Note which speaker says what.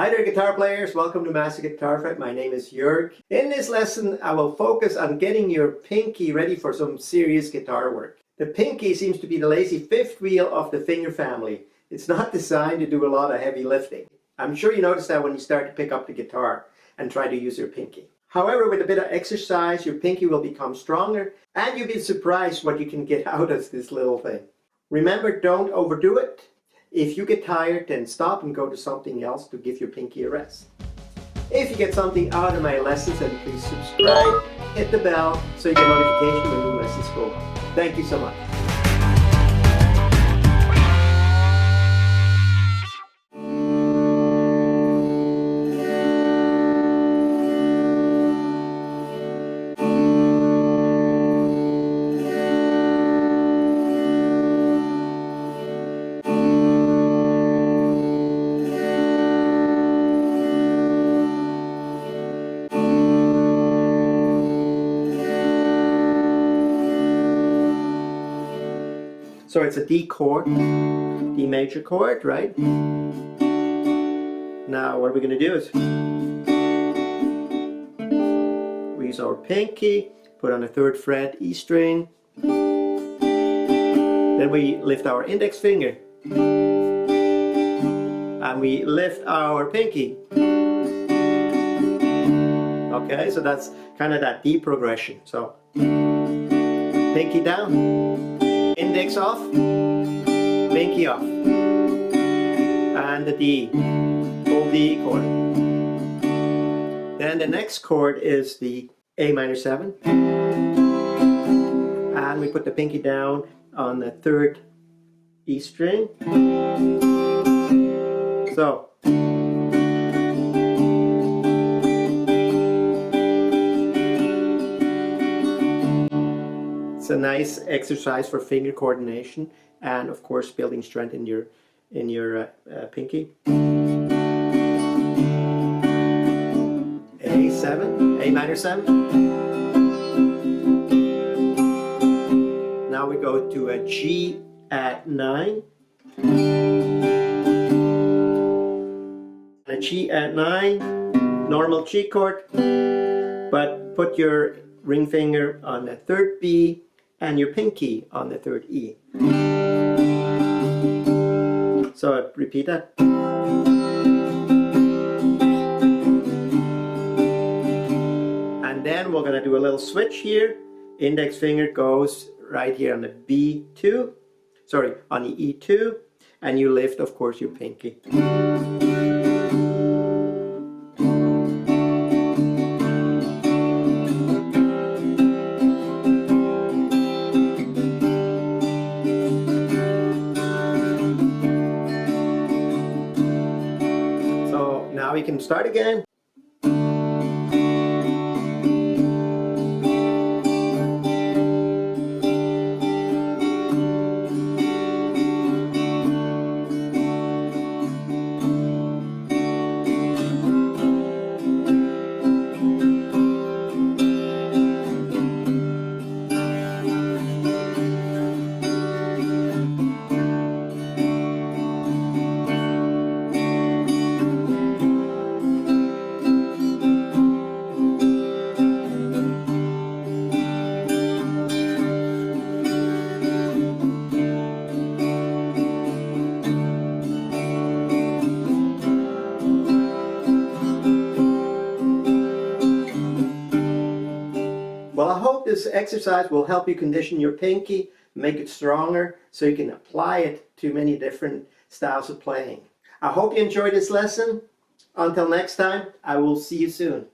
Speaker 1: Hi there guitar players, welcome to Master Guitar Fret. My name is Jörg. In this lesson I will focus on getting your pinky ready for some serious guitar work. The pinky seems to be the lazy fifth wheel of the finger family. It's not designed to do a lot of heavy lifting. I'm sure you notice that when you start to pick up the guitar and try to use your pinky. However, with a bit of exercise, your pinky will become stronger and you'll be surprised what you can get out of this little thing. Remember, don't overdo it. If you get tired, then stop and go to something else to give your pinky a rest. If you get something out of my lessons, then please subscribe, hit the bell so you get notification when new lessons go up. Thank you so much. So it's a D chord, D major chord, right? Now what we're going to do is we use our pinky, put on the 3rd fret E string, then we lift our index finger and we lift our pinky. Okay, so that's kind of that D progression. So pinky down, index off, pinky off, and the D, full D chord. Then the next chord is the A minor 7, and we put the pinky down on the 3rd E string. So it's a nice exercise for finger coordination and of course building strength in your pinky. A7, A minor 7. Now we go to a G at 9. A G at 9, normal G chord, but put your ring finger on the 3rd B and your pinky on the 3rd E. So repeat that. And then we're going to do a little switch here. Index finger goes right here on the B2, sorry, on the E2, and you lift, of course, your pinky. Now we can start again. Well, I hope this exercise will help you condition your pinky, make it stronger, so you can apply it to many different styles of playing. I hope you enjoyed this lesson. Until next time, I will see you soon.